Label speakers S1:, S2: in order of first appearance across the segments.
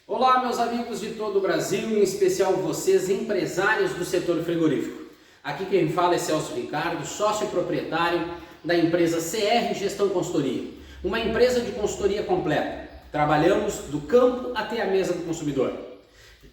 S1: Olá, meus amigos de todo o Brasil, em especial vocês, empresários do setor frigorífico. Aqui quem fala é Celso Ricardo, sócio proprietário da empresa CR Gestão Consultoria, uma empresa de consultoria completa. Trabalhamos do campo até a mesa do consumidor.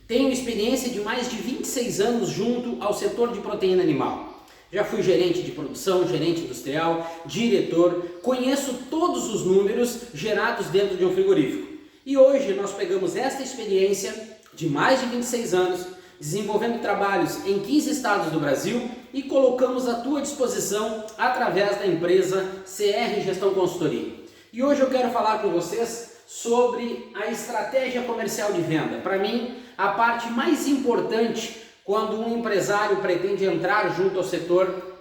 S1: Tenho experiência de mais de 26 anos junto ao setor de proteína animal. Já fui gerente de produção, gerente industrial, diretor, conheço todos os números gerados dentro de um frigorífico. E hoje nós pegamos esta experiência de mais de 26 anos, desenvolvendo trabalhos em 15 estados do Brasil e colocamos à tua disposição através da empresa CR Gestão Consultoria. E hoje eu quero falar com vocês sobre a estratégia comercial de venda. Para mim, a parte mais importante quando um empresário pretende entrar junto ao setor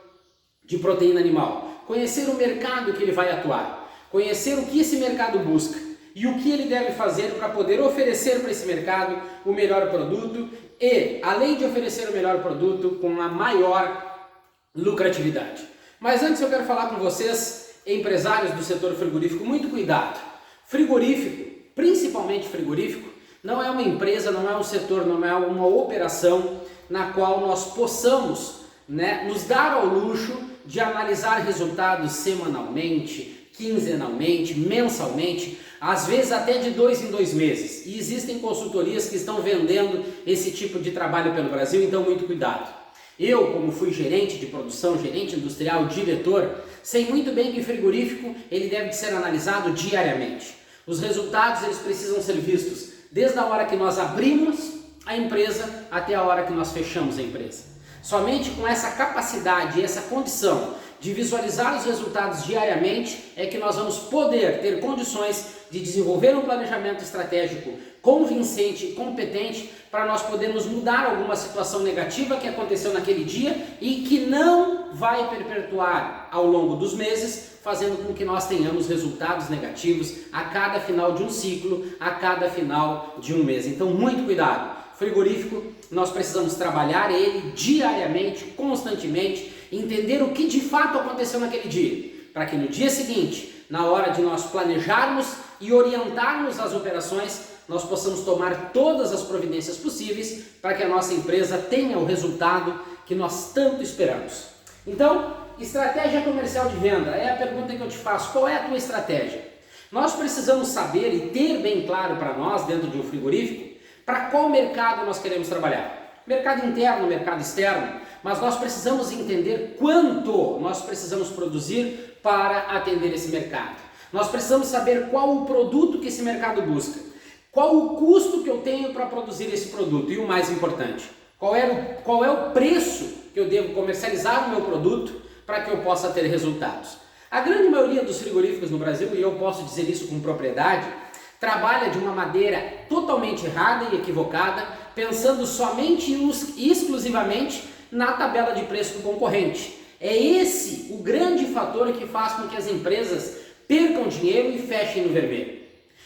S1: de proteína animal. Conhecer o mercado que ele vai atuar, conhecer o que esse mercado busca e o que ele deve fazer para poder oferecer para esse mercado o melhor produto e, além de oferecer o melhor produto, com a maior lucratividade. Mas antes eu quero falar com vocês, empresários do setor frigorífico, muito cuidado. Frigorífico, principalmente frigorífico, não é uma empresa, não é um setor, não é uma operação na qual nós possamos, nos dar ao luxo de analisar resultados semanalmente, quinzenalmente, mensalmente, às vezes até de 2 em 2 meses. E existem consultorias que estão vendendo esse tipo de trabalho pelo Brasil, então muito cuidado. Eu, como fui gerente de produção, gerente industrial, diretor, sei muito bem que frigorífico ele deve ser analisado diariamente. Os resultados eles precisam ser vistos desde a hora que nós abrimos a empresa até a hora que nós fechamos a empresa. Somente com essa capacidade e essa condição de visualizar os resultados diariamente é que nós vamos poder ter condições de desenvolver um planejamento estratégico convincente, competente, para nós podermos mudar alguma situação negativa que aconteceu naquele dia e que não vai perpetuar ao longo dos meses, fazendo com que nós tenhamos resultados negativos a cada final de um ciclo, a cada final de um mês. Então, muito cuidado. Frigorífico, nós precisamos trabalhar ele diariamente, constantemente, entender o que de fato aconteceu naquele dia, para que no dia seguinte, na hora de nós planejarmos e orientarmos as operações, nós possamos tomar todas as providências possíveis para que a nossa empresa tenha o resultado que nós tanto esperamos. Então, estratégia comercial de venda é a pergunta que eu te faço. Qual é a tua estratégia? Nós precisamos saber e ter bem claro para nós, dentro de um frigorífico, para qual mercado nós queremos trabalhar. Mercado interno, mercado externo, mas nós precisamos entender quanto nós precisamos produzir para atender esse mercado. Nós precisamos saber qual o produto que esse mercado busca, qual o custo que eu tenho para produzir esse produto e o mais importante, qual é o preço que eu devo comercializar o meu produto para que eu possa ter resultados. A grande maioria dos frigoríficos no Brasil, e eu posso dizer isso com propriedade, trabalha de uma maneira totalmente errada e equivocada, pensando somente e exclusivamente na tabela de preço do concorrente. É esse o grande fator que faz com que as empresas percam dinheiro e fechem no vermelho.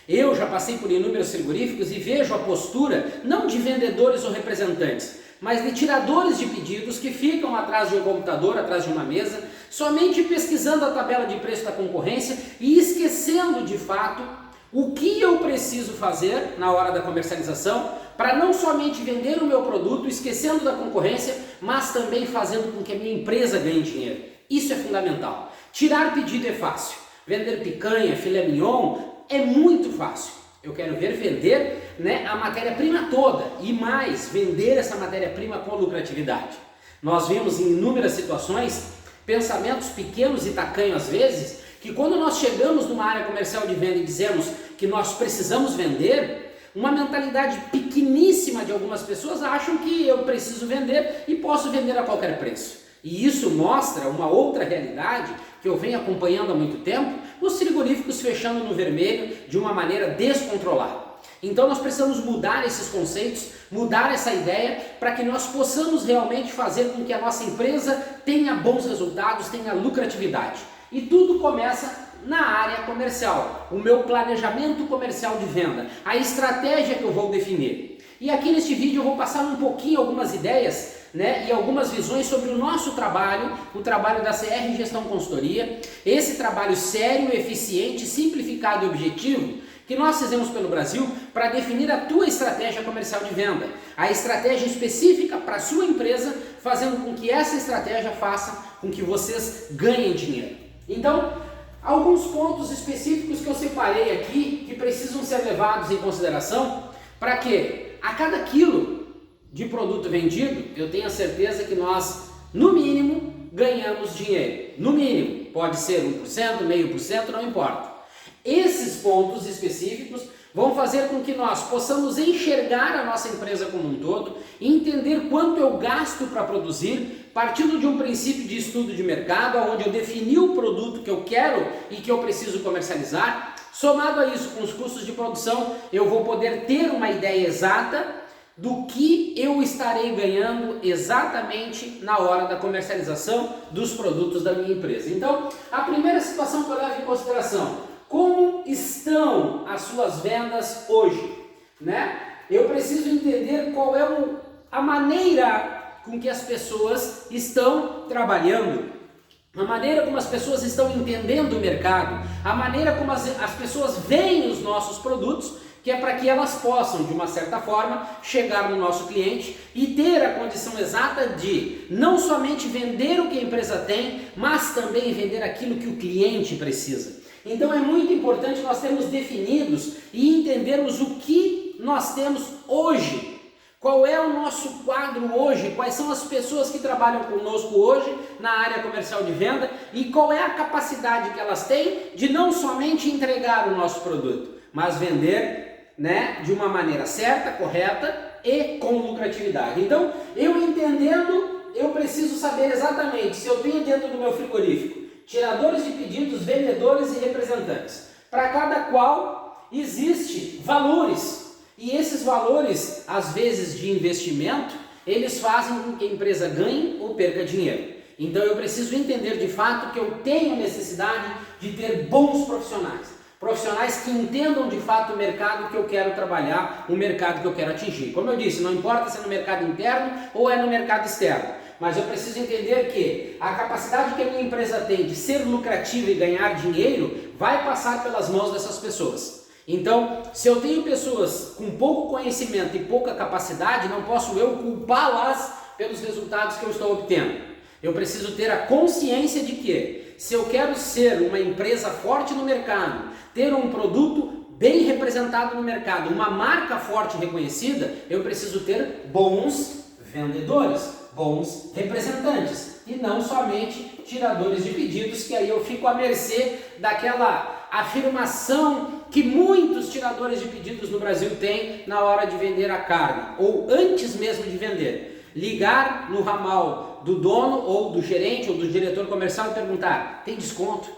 S1: Eu já passei por inúmeros frigoríficos e vejo a postura não de vendedores ou representantes, mas de tiradores de pedidos que ficam atrás de um computador, atrás de uma mesa, somente pesquisando a tabela de preço da concorrência e esquecendo de fato o que eu preciso fazer na hora da comercialização para não somente vender o meu produto, esquecendo da concorrência, mas também fazendo com que a minha empresa ganhe dinheiro. Isso é fundamental. Tirar pedido é fácil. Vender picanha, filé mignon é muito fácil. Eu quero ver vender a matéria-prima toda e mais, vender essa matéria-prima com lucratividade. Nós vimos em inúmeras situações pensamentos pequenos e tacanhos às vezes, que quando nós chegamos numa área comercial de venda e dizemos que nós precisamos vender, uma mentalidade pequeníssima de algumas pessoas acham que eu preciso vender e posso vender a qualquer preço. E isso mostra uma outra realidade que eu venho acompanhando há muito tempo, os frigoríficos fechando no vermelho de uma maneira descontrolada. Então nós precisamos mudar esses conceitos, mudar essa ideia para que nós possamos realmente fazer com que a nossa empresa tenha bons resultados, tenha lucratividade. E tudo começa na área comercial, o meu planejamento comercial de venda, a estratégia que eu vou definir. E aqui neste vídeo eu vou passar um pouquinho algumas ideias e algumas visões sobre o nosso trabalho, o trabalho da CR Gestão Consultoria, esse trabalho sério, eficiente, simplificado e objetivo que nós fizemos pelo Brasil para definir a tua estratégia comercial de venda, a estratégia específica para a sua empresa, fazendo com que essa estratégia faça com que vocês ganhem dinheiro. Então, alguns pontos específicos que eu separei aqui que precisam ser levados em consideração para que a cada quilo de produto vendido, eu tenho a certeza que nós, no mínimo, ganhamos dinheiro. No mínimo, pode ser 1%, 0,5%, não importa. Esses pontos específicos vão fazer com que nós possamos enxergar a nossa empresa como um todo, entender quanto eu gasto para produzir, partindo de um princípio de estudo de mercado, onde eu defini o produto que eu quero e que eu preciso comercializar. Somado a isso, com os custos de produção, eu vou poder ter uma ideia exata do que eu estarei ganhando exatamente na hora da comercialização dos produtos da minha empresa. Então, a primeira situação que eu levo em consideração: como estão as suas vendas hoje, né? Eu preciso entender qual é a maneira com que as pessoas estão trabalhando, a maneira como as pessoas estão entendendo o mercado, a maneira como as pessoas veem os nossos produtos, que é para que elas possam, de uma certa forma, chegar no nosso cliente e ter a condição exata de não somente vender o que a empresa tem, mas também vender aquilo que o cliente precisa. Então é muito importante nós termos definidos e entendermos o que nós temos hoje. Qual é o nosso quadro hoje? Quais são as pessoas que trabalham conosco hoje na área comercial de venda e qual é a capacidade que elas têm de não somente entregar o nosso produto, mas vender, né, de uma maneira certa, correta e com lucratividade. Então, eu entendendo, eu preciso saber exatamente se eu tenho dentro do meu frigorífico tiradores de pedidos, vendedores e representantes. Para cada qual existe valores. E esses valores, às vezes de investimento, eles fazem com que a empresa ganhe ou perca dinheiro. Então eu preciso entender de fato que eu tenho necessidade de ter bons profissionais. Profissionais que entendam de fato o mercado que eu quero trabalhar, o mercado que eu quero atingir. Como eu disse, não importa se é no mercado interno ou é no mercado externo. Mas eu preciso entender que a capacidade que a minha empresa tem de ser lucrativa e ganhar dinheiro vai passar pelas mãos dessas pessoas. Então, se eu tenho pessoas com pouco conhecimento e pouca capacidade, não posso eu culpá-las pelos resultados que eu estou obtendo. Eu preciso ter a consciência de que, se eu quero ser uma empresa forte no mercado, ter um produto bem representado no mercado, uma marca forte e reconhecida, eu preciso ter bons vendedores, bons representantes e não somente tiradores de pedidos, que aí eu fico à mercê daquela afirmação que muitos tiradores de pedidos no Brasil têm na hora de vender a carne, ou antes mesmo de vender. Ligar no ramal do dono ou do gerente ou do diretor comercial e perguntar: tem desconto?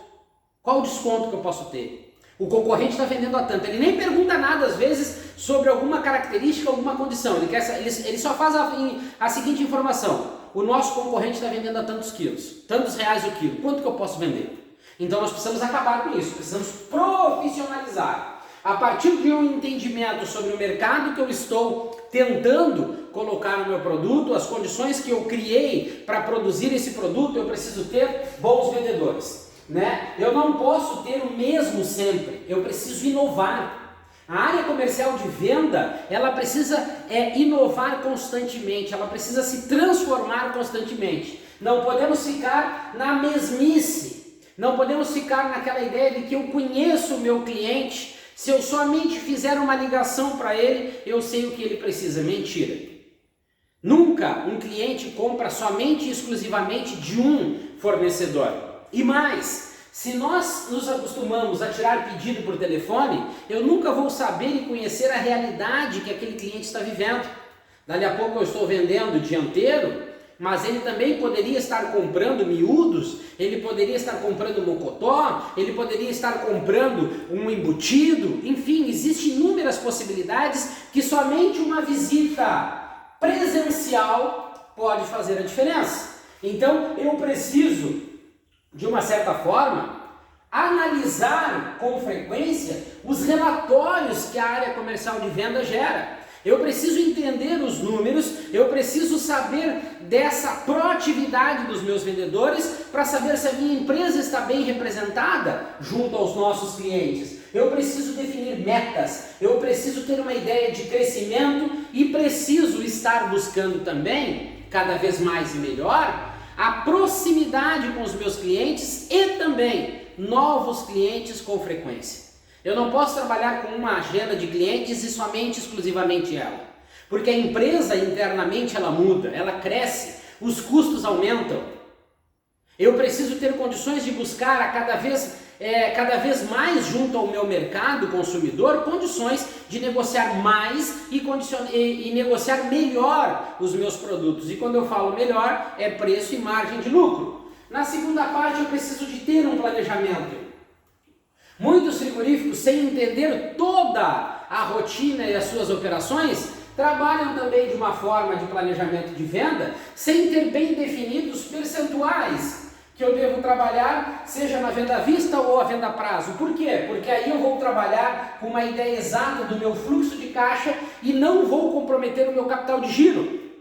S1: Qual o desconto que eu posso ter? O concorrente está vendendo a tanto. Ele nem pergunta nada às vezes sobre alguma característica, alguma condição. Ele só faz a seguinte informação: o nosso concorrente está vendendo a tantos quilos, tantos reais o quilo, quanto que eu posso vender? Então nós precisamos acabar com isso, precisamos profissionalizar. A partir de um entendimento sobre o mercado que eu estou tentando colocar no meu produto, as condições que eu criei para produzir esse produto, eu preciso ter bons vendedores, né? Eu não posso ter o mesmo sempre, eu preciso inovar. A área comercial de venda, ela precisa inovar constantemente, ela precisa se transformar constantemente. Não podemos ficar na mesmice. Não podemos ficar naquela ideia de que eu conheço o meu cliente, se eu somente fizer uma ligação para ele, eu sei o que ele precisa. Mentira. Nunca um cliente compra somente e exclusivamente de um fornecedor. E mais, se nós nos acostumamos a tirar pedido por telefone, eu nunca vou saber e conhecer a realidade que aquele cliente está vivendo. Dali a pouco eu estou vendendo dianteiro, mas ele também poderia estar comprando miúdos, ele poderia estar comprando mocotó, ele poderia estar comprando um embutido, enfim, existem inúmeras possibilidades que somente uma visita presencial pode fazer a diferença. Então eu preciso, de uma certa forma, analisar com frequência os relatórios que a área comercial de venda gera. Eu preciso entender os números, eu preciso saber dessa proatividade dos meus vendedores para saber se a minha empresa está bem representada junto aos nossos clientes. eu preciso definir metas, eu preciso ter uma ideia de crescimento e preciso estar buscando também, cada vez mais e melhor, a proximidade com os meus clientes e também novos clientes com frequência. Eu não posso trabalhar com uma agenda de clientes e somente, exclusivamente ela. Porque a empresa internamente ela muda, ela cresce, os custos aumentam. Eu preciso ter condições de buscar a cada vez mais junto ao meu mercado consumidor, condições de negociar mais e negociar melhor os meus produtos. E quando eu falo melhor, é preço e margem de lucro. Na segunda parte, eu preciso de ter um planejamento. Muitos frigoríficos, sem entender toda a rotina e as suas operações, trabalham também de uma forma de planejamento de venda, sem ter bem definidos percentuais que eu devo trabalhar, seja na venda à vista ou à venda a prazo. Por quê? Porque aí eu vou trabalhar com uma ideia exata do meu fluxo de caixa e não vou comprometer o meu capital de giro.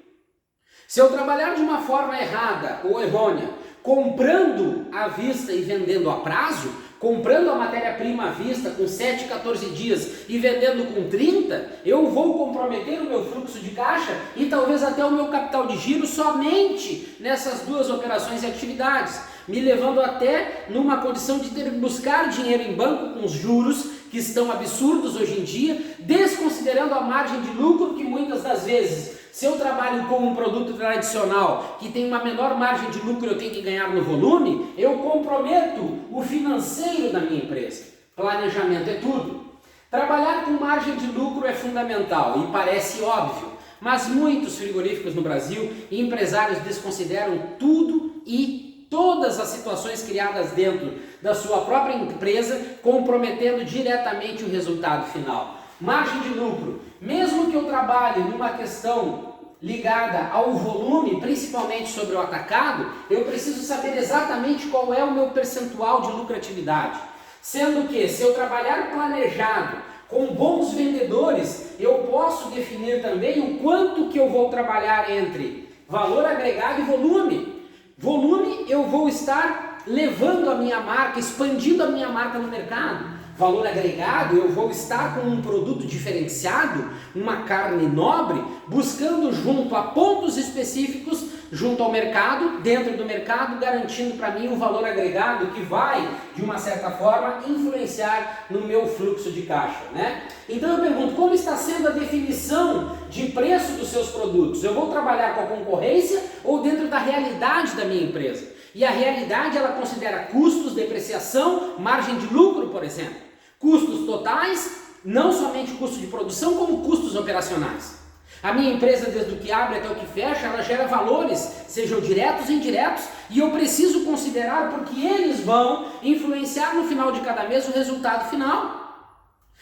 S1: Se eu trabalhar de uma forma errada ou errônea, comprando à vista e vendendo a prazo, comprando a matéria-prima à vista com 7, 14 dias e vendendo com 30, eu vou comprometer o meu fluxo de caixa e talvez até o meu capital de giro somente nessas duas operações e atividades, me levando até numa condição de ter que buscar dinheiro em banco com os juros que estão absurdos hoje em dia, desconsiderando a margem de lucro que muitas das vezes, se eu trabalho com um produto tradicional que tem uma menor margem de lucro, eu tenho que ganhar no volume, eu comprometo o financeiro da minha empresa. Planejamento é tudo. Trabalhar com margem de lucro é fundamental e parece óbvio, mas muitos frigoríficos no Brasil e empresários desconsideram tudo e todas as situações criadas dentro da sua própria empresa, comprometendo diretamente o resultado final. Margem de lucro. Mesmo que eu trabalhe numa questão ligada ao volume, principalmente sobre o atacado, eu preciso saber exatamente qual é o meu percentual de lucratividade. Sendo que, se eu trabalhar planejado, com bons vendedores, eu posso definir também o quanto que eu vou trabalhar entre valor agregado e volume. Volume, eu vou estar levando a minha marca, expandindo a minha marca no mercado. Valor agregado, eu vou estar com um produto diferenciado, uma carne nobre, buscando junto a pontos específicos, junto ao mercado, dentro do mercado, garantindo para mim um valor agregado que vai, de uma certa forma, influenciar no meu fluxo de caixa, né? Então eu pergunto, como está sendo a definição de preço dos seus produtos? Eu vou trabalhar com a concorrência ou dentro da realidade da minha empresa? E a realidade, ela considera custos, depreciação, margem de lucro, por exemplo. Custos totais, não somente custo de produção, como custos operacionais. A minha empresa, desde o que abre até o que fecha, ela gera valores, sejam diretos ou indiretos, e eu preciso considerar porque eles vão influenciar no final de cada mês o resultado final.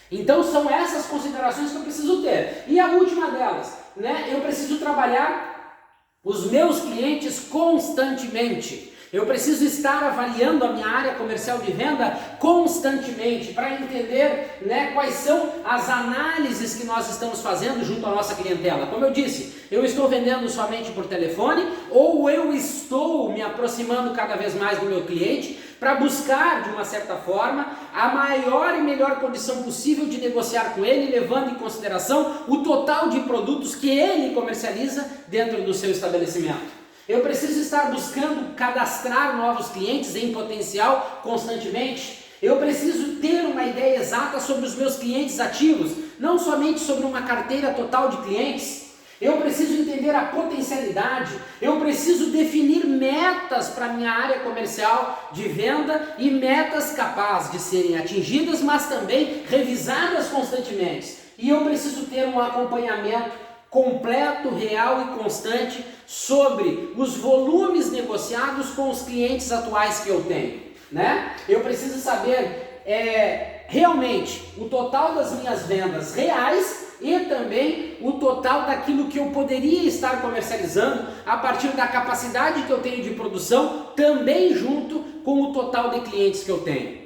S1: Então são essas considerações que eu preciso ter. E a última delas, né? Eu preciso trabalhar os meus clientes constantemente. Eu preciso estar avaliando a minha área comercial de venda constantemente para entender, né, quais são as análises que nós estamos fazendo junto à nossa clientela. Como eu disse, eu estou vendendo somente por telefone ou eu estou me aproximando cada vez mais do meu cliente para buscar, de uma certa forma, a maior e melhor condição possível de negociar com ele, levando em consideração o total de produtos que ele comercializa dentro do seu estabelecimento. Eu preciso estar buscando cadastrar novos clientes em potencial constantemente. Eu preciso ter uma ideia exata sobre os meus clientes ativos, não somente sobre uma carteira total de clientes. Eu preciso entender a potencialidade, eu preciso definir metas para a minha área comercial de venda e metas capazes de serem atingidas, mas também revisadas constantemente. E eu preciso ter um acompanhamento completo, real e constante sobre os volumes negociados com os clientes atuais que eu tenho, né? Eu preciso saber realmente o total das minhas vendas reais e também o total daquilo que eu poderia estar comercializando a partir da capacidade que eu tenho de produção, também junto com o total de clientes que eu tenho.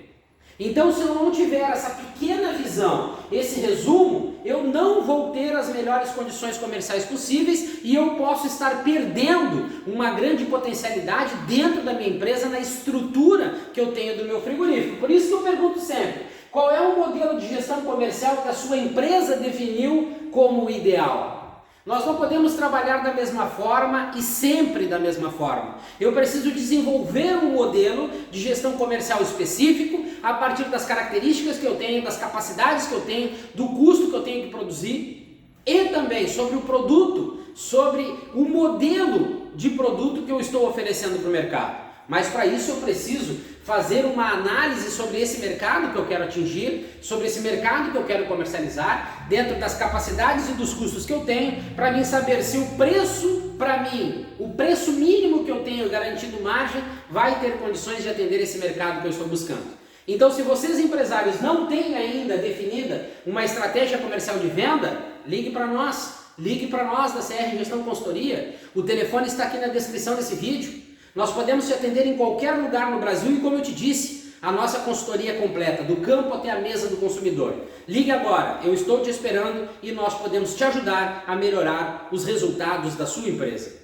S1: Então, se eu não tiver essa pequena visão, esse resumo, eu não vou ter as melhores condições comerciais possíveis e eu posso estar perdendo uma grande potencialidade dentro da minha empresa, na estrutura que eu tenho do meu frigorífico. Por isso que eu pergunto sempre, Qual é o modelo de gestão comercial que a sua empresa definiu como ideal? Nós não podemos trabalhar da mesma forma e sempre da mesma forma. Eu preciso desenvolver um modelo de gestão comercial específico a partir das características que eu tenho, das capacidades que eu tenho, do custo que eu tenho que produzir e também sobre o produto, sobre o modelo de produto que eu estou oferecendo para o mercado. Mas para isso eu preciso fazer uma análise sobre esse mercado que eu quero atingir, sobre esse mercado que eu quero comercializar, dentro das capacidades e dos custos que eu tenho, para mim saber se o preço, para mim, o preço mínimo que eu tenho garantido margem, vai ter condições de atender esse mercado que eu estou buscando. Então, se vocês empresários não têm ainda definida uma estratégia comercial de venda, ligue para nós. Ligue para nós da CR Gestão Consultoria. O telefone está aqui na descrição desse vídeo. Nós podemos te atender em qualquer lugar no Brasil e, como eu te disse, a nossa consultoria é completa, do campo até a mesa do consumidor. Ligue agora, eu estou te esperando e nós podemos te ajudar a melhorar os resultados da sua empresa.